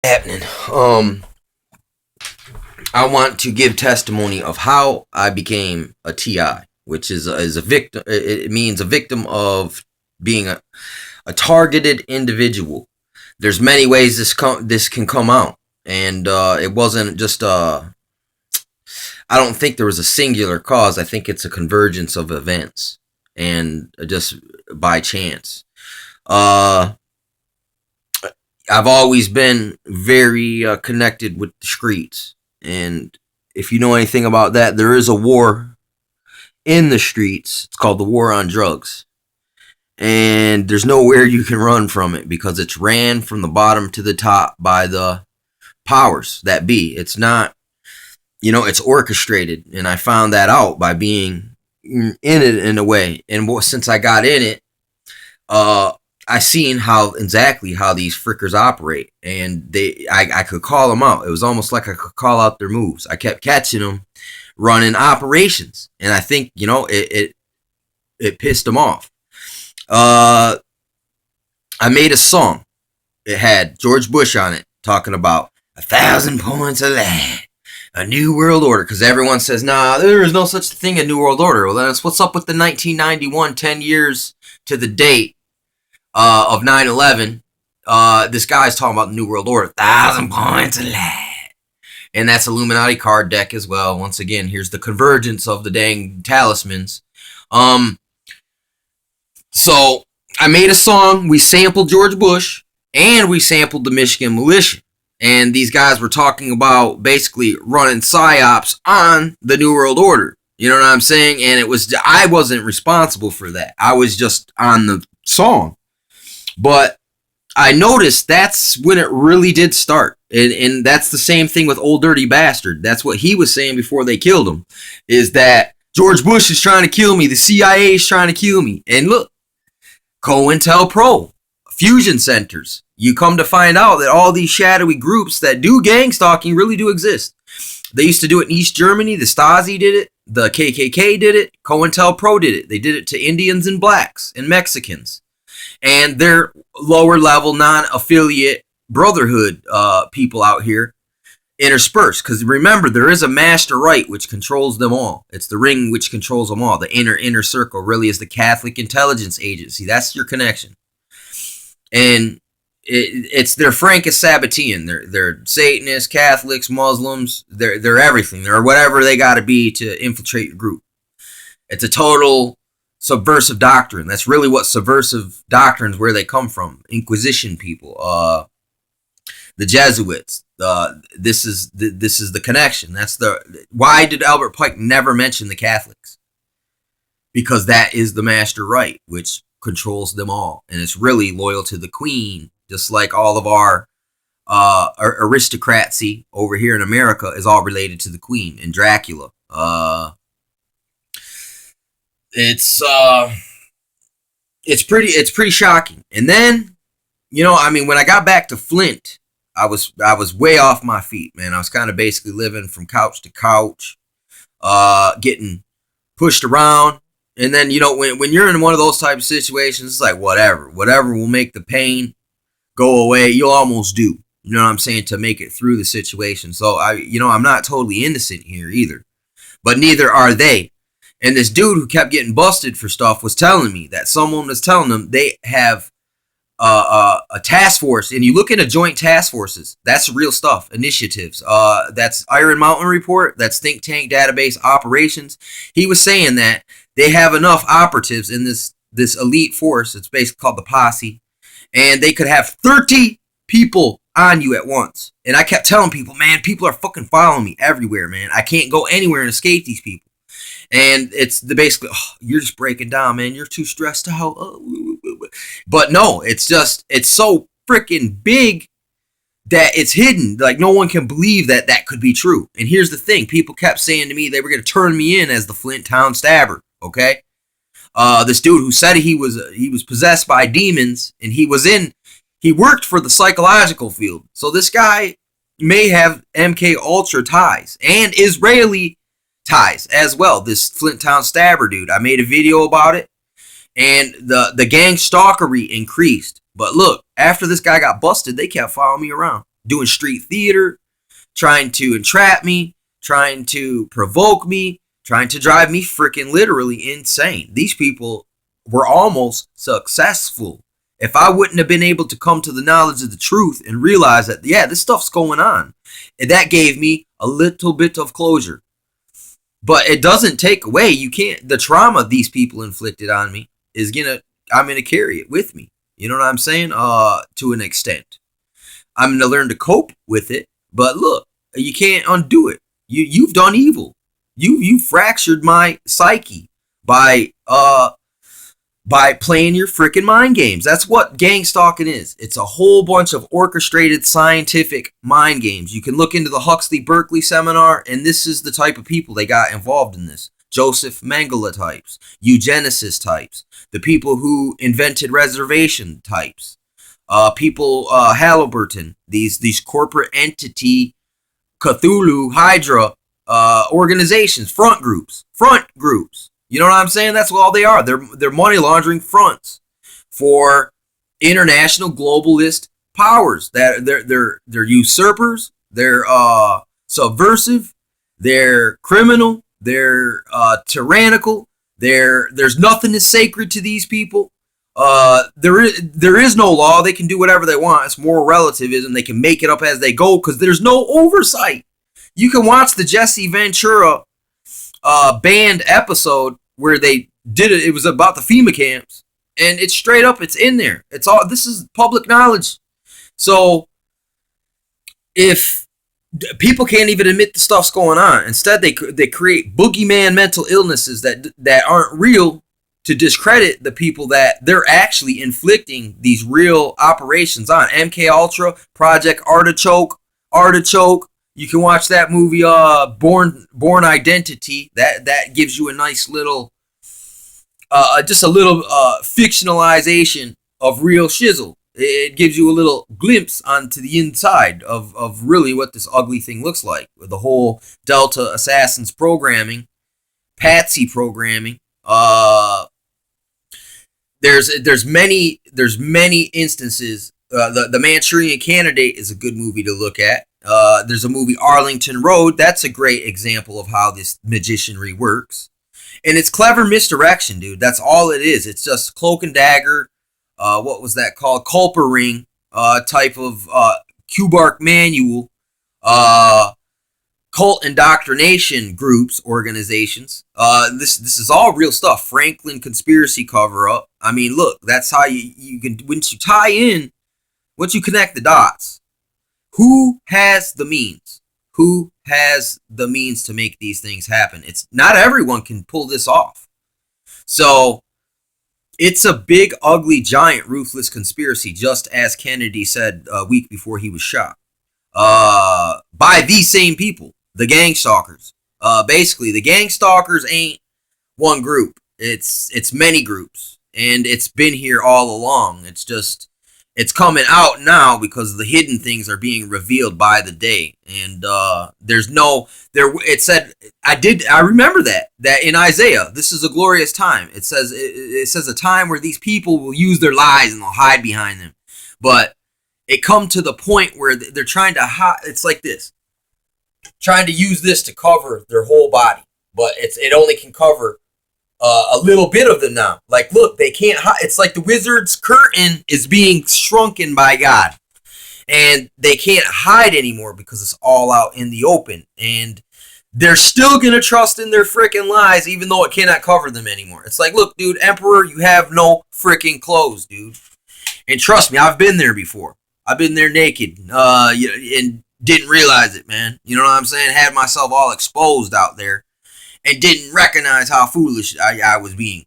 happening. I want to give testimony of how I became a TI, which is a victim. It means a victim of being a targeted individual. There's many ways this can come out, and it wasn't just I don't think there was a singular cause. I think it's a convergence of events, and just by chance. I've always been very connected with the streets. And if you know anything about that, there is a war in the streets. It's called the war on drugs. And there's nowhere you can run from it because it's ran from the bottom to the top by the powers that be. It's not, it's orchestrated. And I found that out by being in it in a way. And since I got in it, I seen exactly how these frickers operate, and I could call them out. It was almost like I could call out their moves. I kept catching them running operations, and I think it pissed them off. I made a song. It had George Bush on it, talking about 1,000 points of light, a new world order. Because everyone says, nah, there is no such thing as new world order. Well, then it's what's up with the 1991, 10 years to the date of 9/11, this guy's talking about the New World Order, 1,000 points of light. And that's Illuminati card deck as well. Once again, here's the convergence of the dang talismans. So I made a song. We sampled George Bush, and we sampled the Michigan militia. And these guys were talking about basically running psyops on the New World Order. You know what I'm saying? And I wasn't responsible for that. I was just on the song. But I noticed that's when it really did start. And that's the same thing with Old Dirty Bastard. That's what he was saying before they killed him. Is that George Bush is trying to kill me. The CIA is trying to kill me. And look, COINTELPRO, fusion centers. You come to find out that all these shadowy groups that do gang stalking really do exist. They used to do it in East Germany. The Stasi did it. The KKK did it. COINTELPRO did it. They did it to Indians and blacks and Mexicans. And their lower level non-affiliate brotherhood people out here interspersed. Because remember, there is a master right which controls them all. It's the ring which controls them all. The inner circle really is the Catholic Intelligence Agency. That's your connection. And it's their Francis Sabbatean. They're Satanists, Catholics, Muslims. They're everything. They're whatever they got to be to infiltrate your group. It's a total subversive doctrine. That's really what subversive doctrines, where they come from. Inquisition people, the Jesuits. This is the connection. That's why did Albert Pike never mention the Catholics? Because that is the master right, which controls them all, and it's really loyal to the Queen, just like all of our aristocracy over here in America is all related to the Queen and Dracula. It's pretty shocking. And then, when I got back to Flint, I was way off my feet, man. I was kind of basically living from couch to couch, getting pushed around. And then, when you're in one of those type of situations, it's like whatever will make the pain go away. You'll almost do, you know what I'm saying, to make it through the situation. So I'm not totally innocent here either, but neither are they. And this dude who kept getting busted for stuff was telling me that someone was telling them they have a task force. And you look into joint task forces, that's real stuff, initiatives. That's Iron Mountain Report, that's Think Tank Database Operations. He was saying that they have enough operatives in this elite force. It's basically called the posse. And they could have 30 people on you at once. And I kept telling people, man, people are fucking following me everywhere, man. I can't go anywhere and escape these people. And it's basically, you're just breaking down, man. You're too stressed out. But no, it's so freaking big that it's hidden. Like, no one can believe that could be true. And here's the thing. People kept saying to me they were going to turn me in as the Flint Town Stabber, okay? This dude who said he was possessed by demons, and he worked for the psychological field. So this guy may have MK Ultra ties and Israeli ties as well. This Flint Town Stabber dude. I made a video about it, and the gang stalkery increased. But look, after this guy got busted, they kept following me around. doing street theater, trying to entrap me, trying to provoke me, trying to drive me freaking literally insane. These people were almost successful. If I wouldn't have been able to come to the knowledge of the truth and realize that, yeah, this stuff's going on, and that gave me a little bit of closure. But it doesn't take away, you can't, the trauma these people inflicted on me is I'm gonna carry it with me. You know what I'm saying? To an extent. I'm gonna learn to cope with it, but look, you can't undo it. You've done evil. You fractured my psyche by playing your freaking mind games. That's what gang stalking is. It's a whole bunch of orchestrated scientific mind games. You can look into the Huxley Berkeley seminar, and this is the type of people they got involved in this. Joseph Mengele types, eugenicist types, the people who invented reservation types, people, Halliburton, these corporate entity, Cthulhu, Hydra, organizations, front groups. You know what I'm saying? That's what all they are. They're money laundering fronts for international globalist powers. That they're usurpers. They're subversive. They're criminal. They're tyrannical. There's nothing is sacred to these people. There is no law. They can do whatever they want. It's moral relativism. They can make it up as they go because there's no oversight. You can watch the Jesse Ventura banned episode where they did it. It was about the FEMA camps, and it's straight up. It's in there. It's all. This is public knowledge. So if people can't even admit the stuff's going on, instead they create boogeyman mental illnesses that aren't real to discredit the people that they're actually inflicting these real operations on. MK Ultra, Project Artichoke. You can watch that movie, Born Identity. That gives you a nice little, just a little fictionalization of real shizzle. It gives you a little glimpse onto the inside of really what this ugly thing looks like. With the whole Delta Assassins programming, Patsy programming. There's many instances. The Manchurian Candidate is a good movie to look at. There's a movie, Arlington Road. That's a great example of how this magicianry works. And it's clever misdirection, dude. That's all it is. It's just cloak and dagger. What was that called? Culper ring type of Q-Bark manual. Cult indoctrination groups, organizations. This is all real stuff. Franklin conspiracy cover up. I mean, look, that's how you can, once you tie in, once you connect the dots. Who has the means? Who has the means to make these things happen? It's not everyone can pull this off. So it's a big, ugly, giant, ruthless conspiracy, just as Kennedy said a week before he was shot. By these same people, the gang stalkers. Basically, the gang stalkers ain't one group. It's many groups, and it's been here all along. It's just, it's coming out now because the hidden things are being revealed by the day. And it said, I remember that in Isaiah, this is a glorious time. It says a time where these people will use their lies and they'll hide behind them. But it come to the point where they're trying to hide. It's like this, trying to use this to cover their whole body, but it only can cover a little bit of them now. Like, look, they can't hide. It's like the wizard's curtain is being shrunken by God, and they can't hide anymore because it's all out in the open. And they're still gonna trust in their freaking lies, even though it cannot cover them anymore. It's like, look, dude, Emperor, you have no freaking clothes, dude. And trust me, I've been there before. I've been there naked, and didn't realize it, man. You know what I'm saying? Had myself all exposed out there, and didn't recognize how foolish I was being.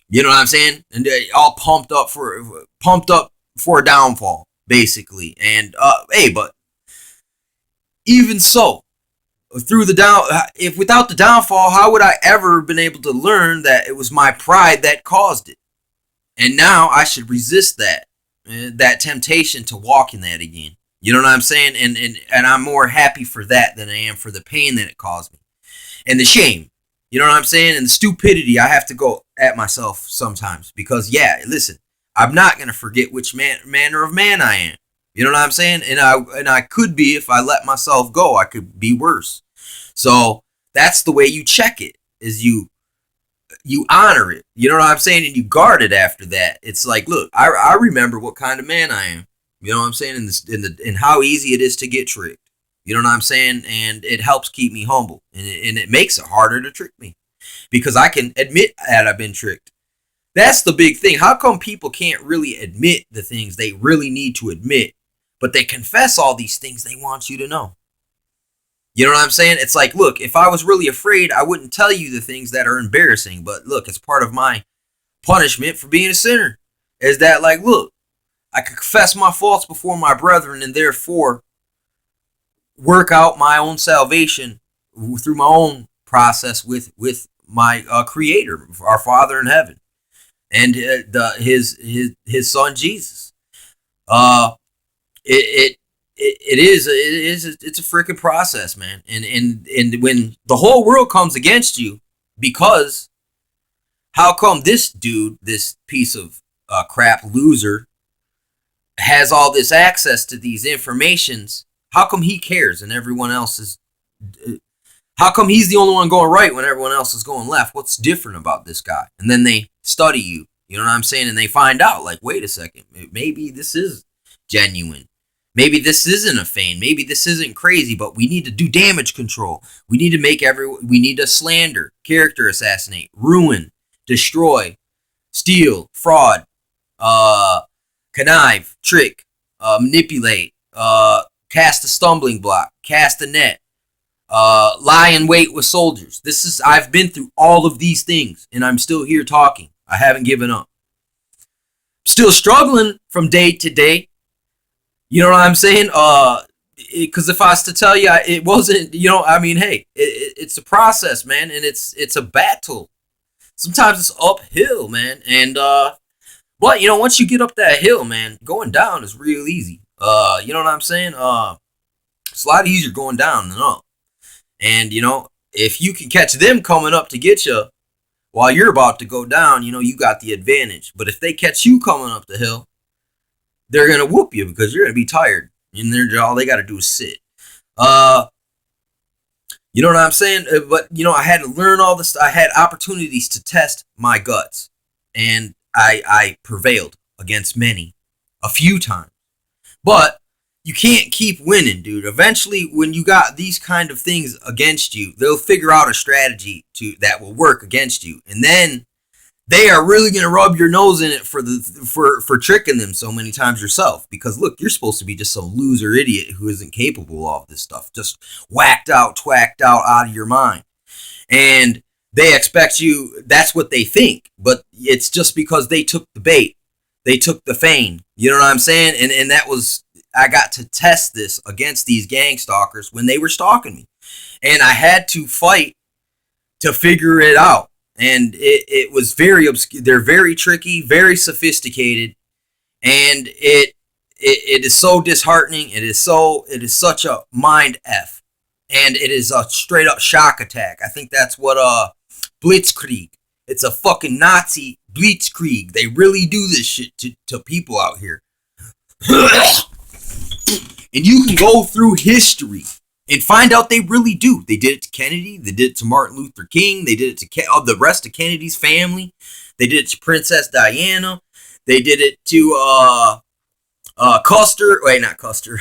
You know what I'm saying? And all pumped up for a downfall, basically. And but even so, if without the downfall, how would I ever been able to learn that it was my pride that caused it? And now I should resist that temptation to walk in that again. You know what I'm saying? And I'm more happy for that than I am for the pain that it caused me. And the shame. You know what I'm saying? And the stupidity I have to go at myself sometimes. Because, yeah, listen, I'm not going to forget which manner of man I am. You know what I'm saying? And I could be, if I let myself go, I could be worse. So that's the way you check it, is you honor it. You know what I'm saying? And you guard it after that. It's like, look, I remember what kind of man I am. You know what I'm saying? In how easy it is to get tricked. You know what I'm saying? And it helps keep me humble. And it makes it harder to trick me. Because I can admit that I've been tricked. That's the big thing. How come people can't really admit the things they really need to admit, but they confess all these things they want you to know? You know what I'm saying? It's like, look, if I was really afraid, I wouldn't tell you the things that are embarrassing. But look, it's part of my punishment for being a sinner. Is that, like, look, I can confess my faults before my brethren and therefore work out my own salvation through my own process with my Creator, our Father in heaven, and his Son Jesus. It's a freaking process, man. And when the whole world comes against you, because how come this dude, this piece of crap loser, has all this access to these informations? How come he cares and everyone else is? How come he's the only one going right when everyone else is going left? What's different about this guy? And then they study you. You know what I'm saying? And they find out, like, wait a second, maybe this is genuine. Maybe this isn't a feign. Maybe this isn't crazy, but we need to do damage control. We need to we need to slander, character assassinate, ruin, destroy, steal, fraud, connive, trick, manipulate, cast a stumbling block, cast a net, lie in wait with soldiers. I've been through all of these things, and I'm still here talking. I haven't given up. Still struggling from day to day. You know what I'm saying? Because if I was to tell you, it wasn't, I mean, hey, it's a process, man, and it's a battle. Sometimes it's uphill, man, and but once you get up that hill, man, going down is real easy. You know what I'm saying? It's a lot easier going down than up. And if you can catch them coming up to get you while you're about to go down, you got the advantage. But if they catch you coming up the hill, they're going to whoop you because you're going to be tired. And all they got to do is sit. You know what I'm saying? But, I had to learn all this. I had opportunities to test my guts. And I prevailed against many a few times. But you can't keep winning, dude. Eventually, when you got these kind of things against you, they'll figure out a strategy that will work against you. And then they are really going to rub your nose in it for tricking them so many times yourself. Because, look, you're supposed to be just some loser idiot who isn't capable of this stuff. Just whacked out, twacked out of your mind. And they expect you, that's what they think. But it's just because they took the bait. They took the feign. You know what I'm saying? And that was, I got to test this against these gang stalkers when they were stalking me. And I had to fight to figure it out. And it was very obscure. They're very tricky, very sophisticated, and it is so disheartening. It is such a mind f, and it is a straight up shock attack. I think that's what Blitzkrieg. It's a fucking Nazi Blitzkrieg. They really do this shit to people out here, and you can go through history and find out they really do. They did it to Kennedy. They did it to Martin Luther King. They did it to the rest of Kennedy's family. They did it to Princess Diana. They did it to Custer. Wait, not Custer.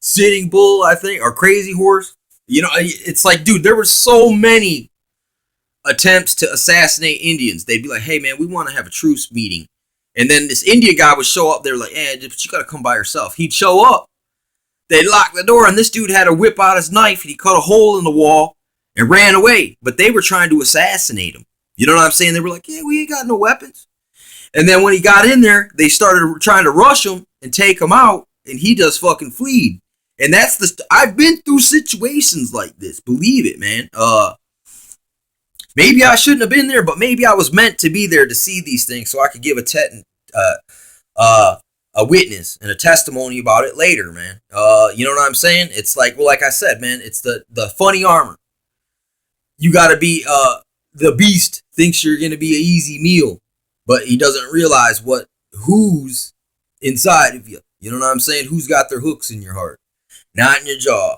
Sitting Bull, I think, or Crazy Horse. It's like, dude, there were so many attempts to assassinate Indians. They'd be like, hey, man, we want to have a truce meeting. And then this Indian guy would show up. They're like, but you got to come by yourself. He'd show up. They locked the door, and this dude had to whip out his knife, and he cut a hole in the wall and ran away. But they were trying to assassinate him. You know what I'm saying? They were like, yeah, we ain't got no weapons. And then when he got in there, they started trying to rush him and take him out, and he just fucking fled. And that's I've been through situations like this. Believe it, man. Maybe I shouldn't have been there, but maybe I was meant to be there to see these things so I could give a witness and a testimony about it later, man. You know what I'm saying? It's like, well, like I said, man, it's the funny armor. You got to be, the beast thinks you're going to be an easy meal, but he doesn't realize who's inside of you. You know what I'm saying? Who's got their hooks in your heart? Not in your jaw.